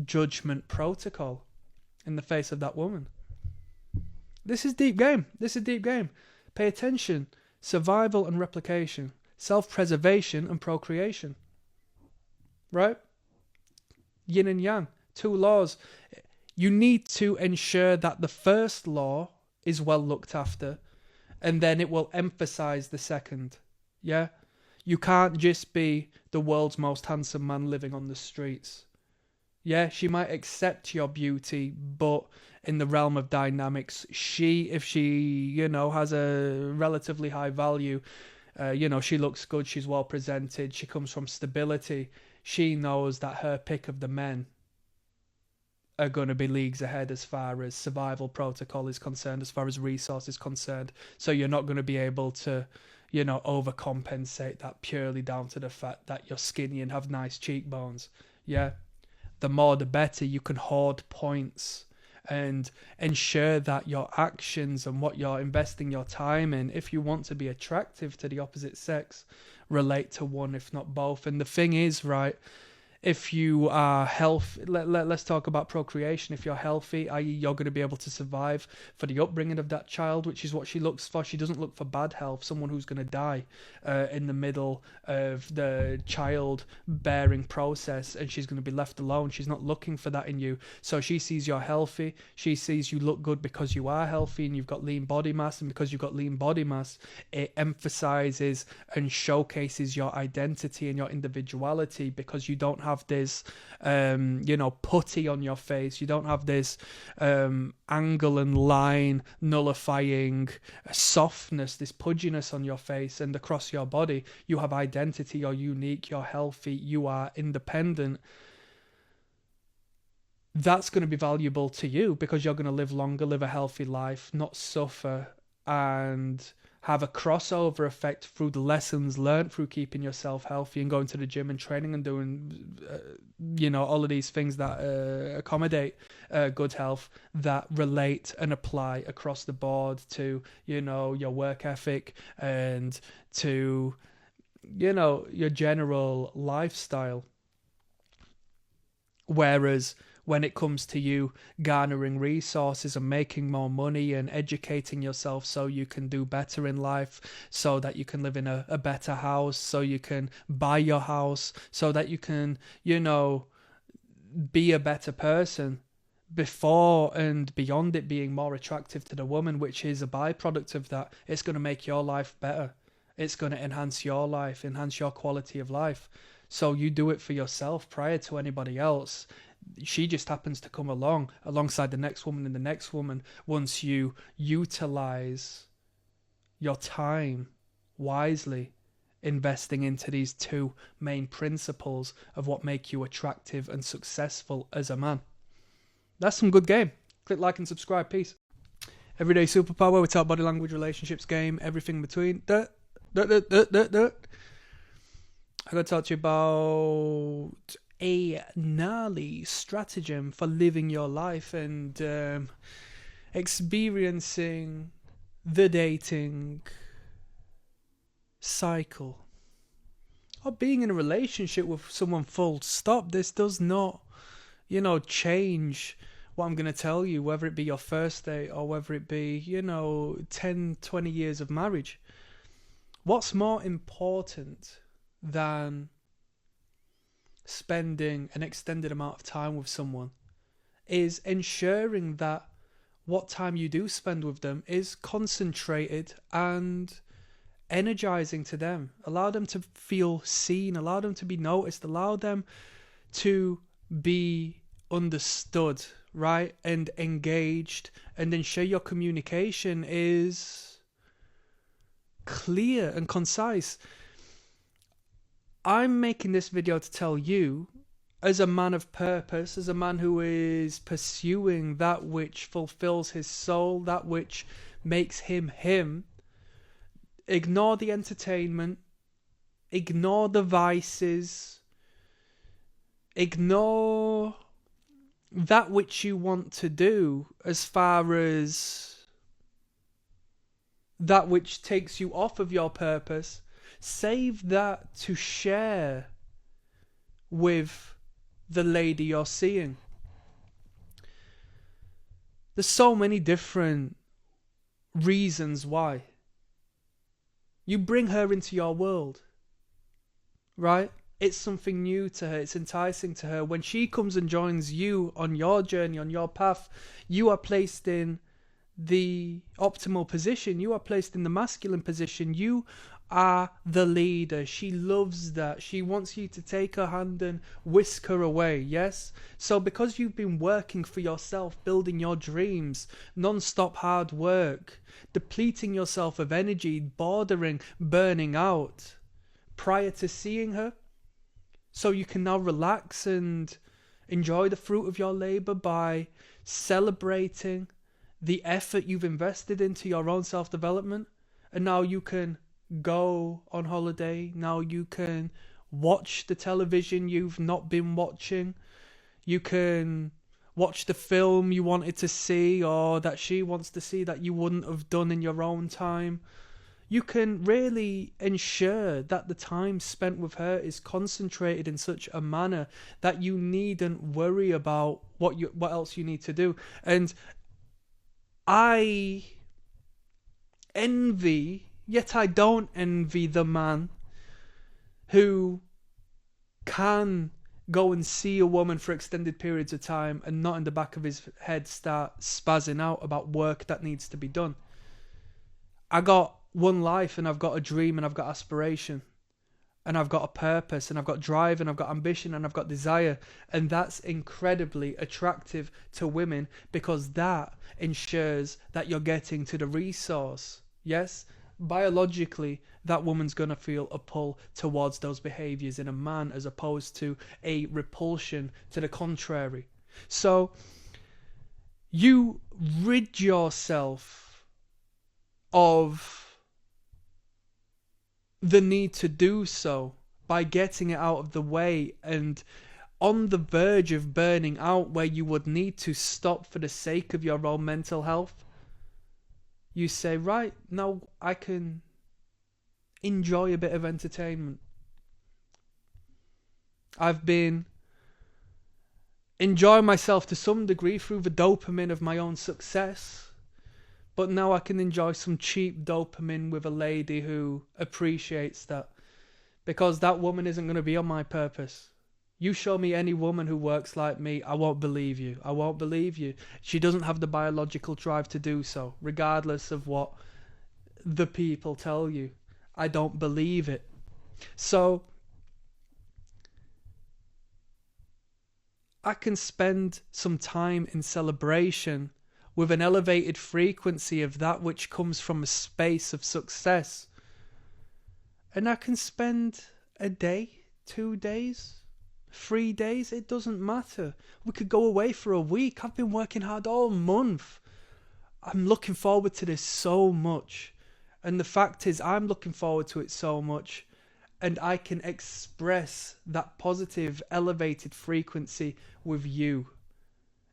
judgment protocol in the face of that woman. This is deep game. This is deep game. Pay attention. Survival and replication. Self-preservation and procreation. Right? Yin and yang. 2 laws. You need to ensure that the first law is well looked after. And then it will emphasize the second. Yeah? You can't just be the world's most handsome man living on the streets. Yeah, she might accept your beauty, but in the realm of dynamics, if she, has a relatively high value, she looks good, she's well presented, she comes from stability, she knows that her pick of the men are going to be leagues ahead as far as survival protocol is concerned, as far as resource is concerned. So you're not going to be able to, overcompensate that purely down to the fact that you're skinny and have nice cheekbones. Yeah. The more the better. You can hoard points and ensure that your actions and what you're investing your time in, if you want to be attractive to the opposite sex, relate to one, if not both. And the thing is, right, if you are healthy, let's talk about procreation. If you're healthy, i.e. you're going to be able to survive for the upbringing of that child, which is what she looks for. She doesn't look for bad health, someone who's going to die in the middle of the child-bearing process, and she's going to be left alone. She's not looking for that in you. So she sees you're healthy. She sees you look good because you are healthy and you've got lean body mass, and because you've got lean body mass, it emphasizes and showcases your identity and your individuality, because you don't have this putty on your face. You don't have this angle and line nullifying softness, this pudginess on your face and across your body. You have identity. You're unique, you're healthy, you are independent. That's going to be valuable to you because you're going to live longer, live a healthy life, not suffer, and have a crossover effect through the lessons learned through keeping yourself healthy and going to the gym and training and doing, all of these things that accommodate good health, that relate and apply across the board to, your work ethic and to, your general lifestyle. Whereas when it comes to you garnering resources and making more money and educating yourself so you can do better in life, so that you can live in a better house, so you can buy your house, so that you can, be a better person before and beyond it being more attractive to the woman, which is a byproduct of that. It's going to make your life better. It's going to enhance your life, enhance your quality of life. So you do it for yourself prior to anybody else. She just happens to come along alongside the next woman and the next woman once you utilize your time wisely, investing into these two main principles of what make you attractive and successful as a man. That's some good game. Click like and subscribe. Peace. Everyday superpower. We talk body language, relationships, game, everything in between. I'm going to talk to you about a gnarly stratagem for living your life and experiencing the dating cycle. Or being in a relationship with someone full stop. This does not, change what I'm going to tell you, whether it be your first date or whether it be, 10, 20 years of marriage. What's more important than spending an extended amount of time with someone is ensuring that what time you do spend with them is concentrated and energizing to them. Allow them to feel seen, allow them to be noticed, allow them to be understood, right, and engaged, and ensure your communication is clear and concise. I'm making this video to tell you, as a man of purpose, as a man who is pursuing that which fulfills his soul, that which makes him him, ignore the entertainment, ignore the vices, ignore that which you want to do as far as that which takes you off of your purpose. Save that to share with the lady you're seeing. There's so many different reasons why. You bring her into your world, right? It's something new to her. It's enticing to her. When she comes and joins you on your journey, on your path, you are placed in the optimal position. You are placed in the masculine position. You are the leader. She loves that. She wants you to take her hand and whisk her away, yes? So because you've been working for yourself, building your dreams, non-stop hard work, depleting yourself of energy, bordering burning out prior to seeing her, so you can now relax and enjoy the fruit of your labor by celebrating the effort you've invested into your own self-development. And now you can go on holiday. Now you can watch the television you've not been watching. You can watch the film you wanted to see, or that she wants to see, that you wouldn't have done in your own time. You can really ensure that the time spent with her is concentrated in such a manner that you needn't worry about what else you need to do. And I envy, yet I don't envy, the man who can go and see a woman for extended periods of time and not in the back of his head start spazzing out about work that needs to be done. I got one life, and I've got a dream, and I've got aspiration, and I've got a purpose, and I've got drive, and I've got ambition, and I've got desire. And that's incredibly attractive to women, because that ensures that you're getting to the resource. Yes, biologically, that woman's going to feel a pull towards those behaviors in a man, as opposed to a repulsion to the contrary. So you rid yourself of the need to do so by getting it out of the way, and on the verge of burning out, where you would need to stop for the sake of your own mental health, you say, right, now I can enjoy a bit of entertainment. I've been enjoy myself to some degree through the dopamine of my own success. But now I can enjoy some cheap dopamine with a lady who appreciates that. Because that woman isn't going to be on my purpose. You show me any woman who works like me, I won't believe you. I won't believe you. She doesn't have the biological drive to do so, regardless of what the people tell you. I don't believe it. So I can spend some time in celebration with an elevated frequency of that which comes from a space of success. And I can spend a day, 2 days, 3 days, it doesn't matter. We could go away for a week. I've been working hard all month. I'm looking forward to this so much. And the fact is, I'm looking forward to it so much. And I can express that positive, elevated frequency with you.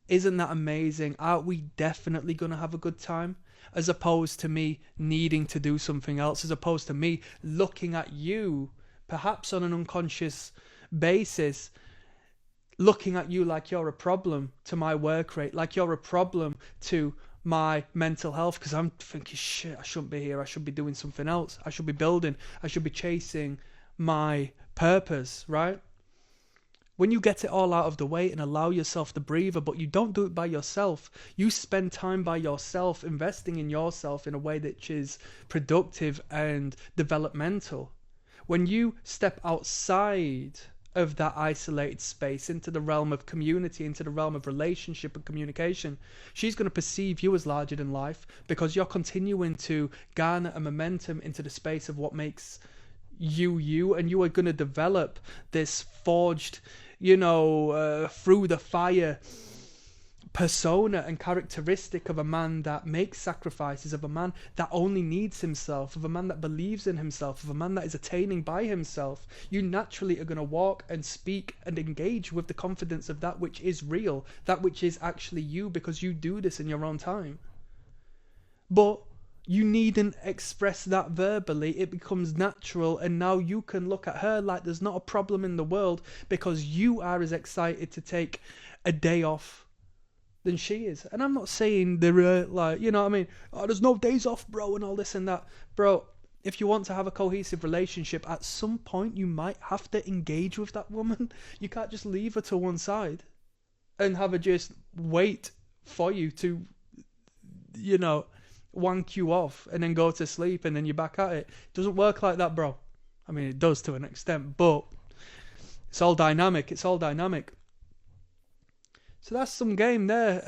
Isn't that amazing? Aren't we definitely going to have a good time? As opposed to me needing to do something else, as opposed to me looking at you, perhaps on an unconscious basis, looking at you like you're a problem to my work rate, like you're a problem to my mental health, because I'm thinking, shit, I shouldn't be here, I should be doing something else, I should be building, I should be chasing my purpose, right? When you get it all out of the way and allow yourself to breathe, but you don't do it by yourself, you spend time by yourself, investing in yourself in a way that is productive and developmental. When you step outside of that isolated space into the realm of community, into the realm of relationship and communication, she's going to perceive you as larger than life, because you're continuing to garner a momentum into the space of what makes you, and you are going to develop this forged, through the fire persona and characteristic of a man that makes sacrifices, of a man that only needs himself, of a man that believes in himself, of a man that is attaining by himself. You naturally are going to walk and speak and engage with the confidence of that which is real, that which is actually you, because you do this in your own time. But you needn't express that verbally. It becomes natural, and now you can look at her like there's not a problem in the world, because you are as excited to take a day off than she is. And I'm not saying there are, like, you know what I mean, oh, there's no days off, bro, and all this and that. Bro, if you want to have a cohesive relationship, at some point you might have to engage with that woman. You can't just leave her to one side and have her just wait for you to, wank you off and then go to sleep and then you're back at it. It doesn't work like that, bro. I mean, it does to an extent, but it's all dynamic. It's all dynamic. So that's some game there.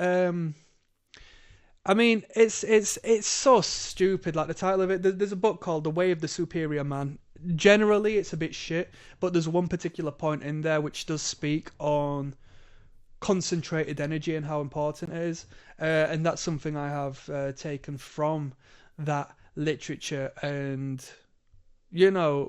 I mean, it's so stupid. Like the title of it, there's a book called The Way of the Superior Man. Generally, it's a bit shit, but there's one particular point in there which does speak on concentrated energy and how important it is, and that's something I have taken from that literature, and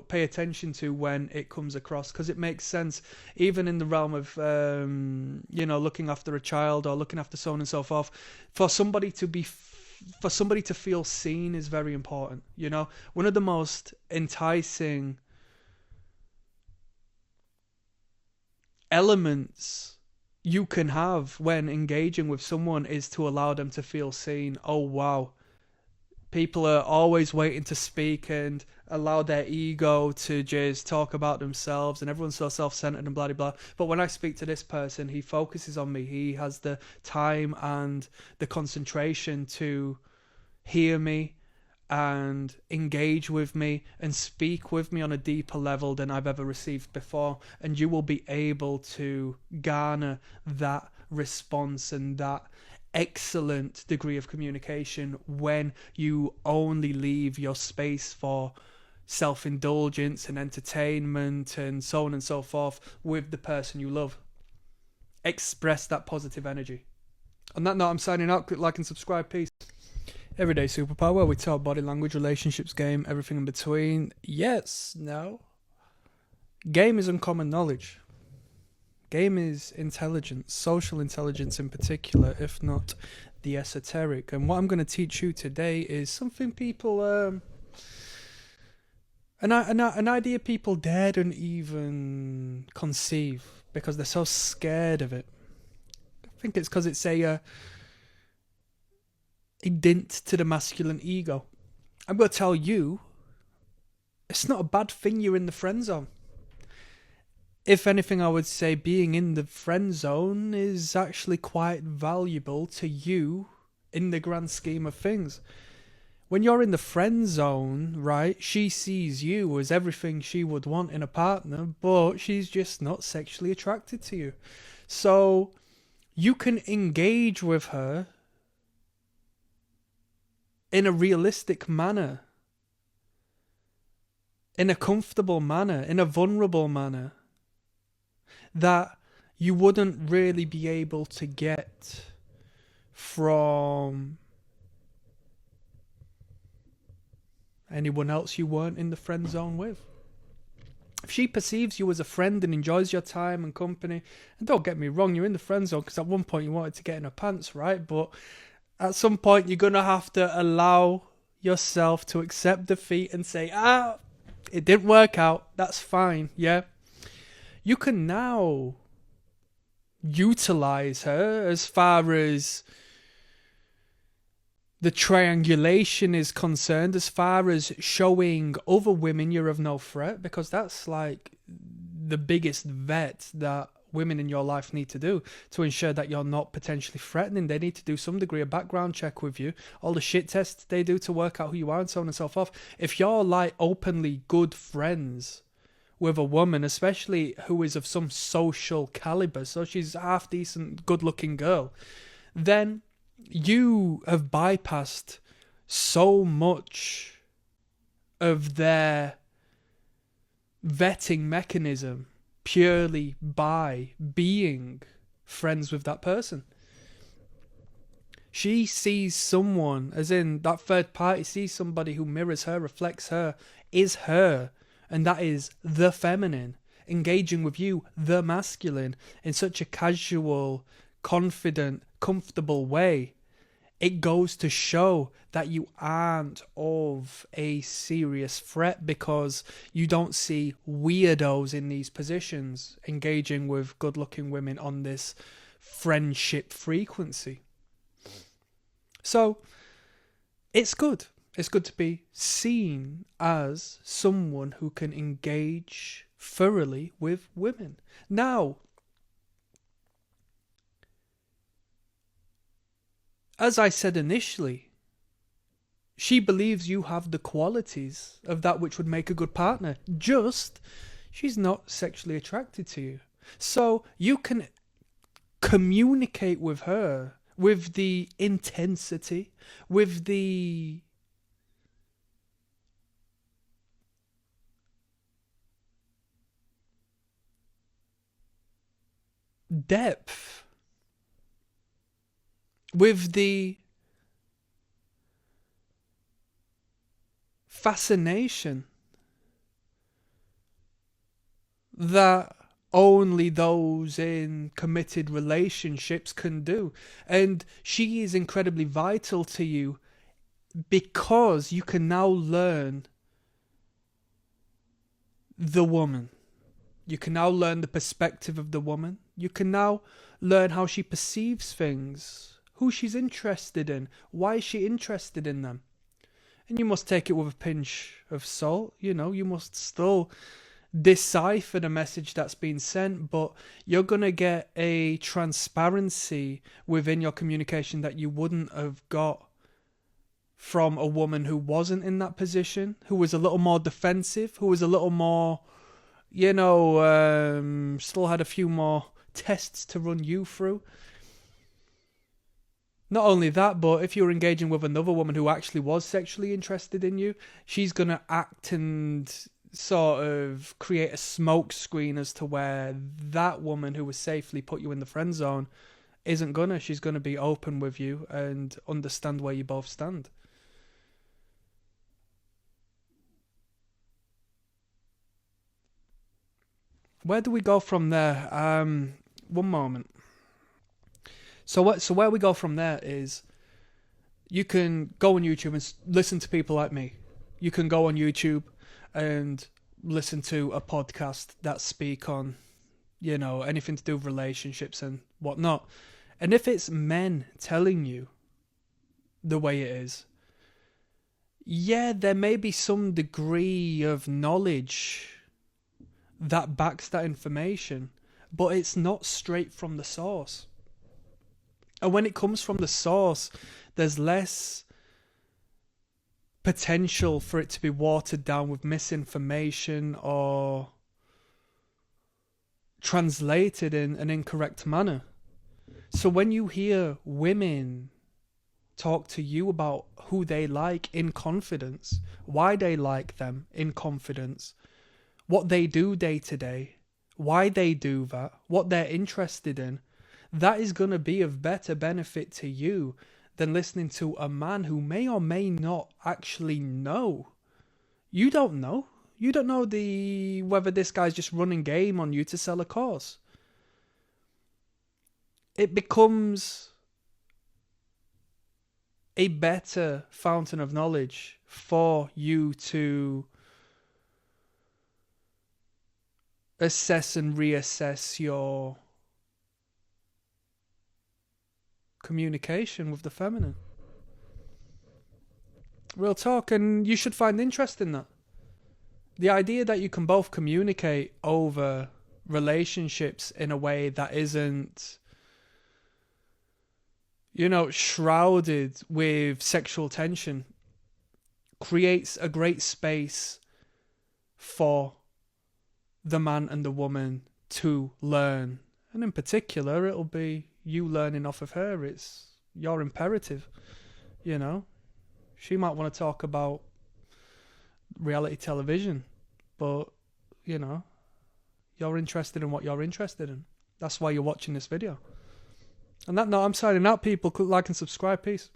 pay attention to when it comes across, because it makes sense even in the realm of looking after a child or looking after so on and so forth. For somebody to feel seen is very important. One of the most enticing elements you can have when engaging with someone is to allow them to feel seen. Oh wow, people are always waiting to speak and allow their ego to just talk about themselves, and everyone's so self-centered and blah blah blah. But when I speak to this person, he focuses on me. He has the time and the concentration to hear me and engage with me and speak with me on a deeper level than I've ever received before. And you will be able to garner that response and that excellent degree of communication when you only leave your space for self-indulgence and entertainment and so on and so forth with the person you love. Express that positive energy. On that note, I'm signing out. Click like and subscribe. Peace. Everyday Superpower, where we talk body language, relationships, game, everything in between. Yes, no. Game is uncommon knowledge. Game is intelligence, social intelligence in particular, if not the esoteric. And what I'm going to teach you today is something people, an idea people daren't even conceive because they're so scared of it. I think it's because it's a dint to the masculine ego. I'm going to tell you, it's not a bad thing you're in the friend zone. If anything, I would say being in the friend zone is actually quite valuable to you in the grand scheme of things. When you're in the friend zone, right, she sees you as everything she would want in a partner, but she's just not sexually attracted to you. So you can engage with her in a realistic manner, in a comfortable manner, in a vulnerable manner, that you wouldn't really be able to get from anyone else you weren't in the friend zone with. If she perceives you as a friend and enjoys your time and company, and don't get me wrong, you're in the friend zone because at one point you wanted to get in her pants, right? But at some point you're going to have to allow yourself to accept defeat and say, it didn't work out, that's fine, yeah? You can now utilize her as far as the triangulation is concerned, as far as showing other women you're of no threat, because that's like the biggest vet that women in your life need to do to ensure that you're not potentially threatening. They need to do some degree of background check with you, all the shit tests they do to work out who you are and so on and so forth. If you're like openly good friends with a woman, especially who is of some social caliber, so she's a half decent, good looking girl, then you have bypassed so much of their vetting mechanism purely by being friends with that person. She sees someone, as in that third party sees somebody who mirrors her, reflects her, is her, and that is the feminine, engaging with you, the masculine, in such a casual, confident, comfortable way. It goes to show that you aren't of a serious threat because you don't see weirdos in these positions engaging with good-looking women on this friendship frequency. So, it's good. It's good to be seen as someone who can engage thoroughly with women. Now, as I said initially, she believes you have the qualities of that which would make a good partner. Just, she's not sexually attracted to you. So you can communicate with her with the intensity, with the depth, with the fascination that only those in committed relationships can do. And she is incredibly vital to you because you can now learn the woman. You can now learn the perspective of the woman. You can now learn how she perceives things, who she's interested in, why is she interested in them. And you must take it with a pinch of salt, you know, you must still decipher the message that's been sent, but you're going to get a transparency within your communication that you wouldn't have got from a woman who wasn't in that position, who was a little more defensive, who was a little more, you know, still had a few more tests to run you through. Not only that, but if you're engaging with another woman who actually was sexually interested in you, she's going to act and sort of create a smoke screen as to where that woman who was safely put you in the friend zone isn't gonna. She's going to be open with you and understand where you both stand. Where do we go from there? One moment. So where we go from there is you can go on YouTube and listen to people like me. You can go on YouTube and listen to a podcast that speak on, you know, anything to do with relationships and whatnot. And if it's men telling you the way it is, yeah, there may be some degree of knowledge that backs that information, but it's not straight from the source. And when it comes from the source, there's less potential for it to be watered down with misinformation or translated in an incorrect manner. So when you hear women talk to you about who they like in confidence, why they like them in confidence, what they do day to day, why they do that, what they're interested in, that is going to be of better benefit to you than listening to a man who may or may not actually know. You don't know. You don't know whether this guy's just running game on you to sell a course. It becomes a better fountain of knowledge for you to assess and reassess your communication with the feminine. Real talk, and you should find interest in that. The idea that you can both communicate over relationships in a way that isn't, shrouded with sexual tension creates a great space for the man and the woman to learn. And in particular, it'll be you learning off of her. It's your imperative, She might want to talk about reality television, but, you're interested in what you're interested in. That's why you're watching this video. And that note, I'm signing out, people. Click like and subscribe. Peace.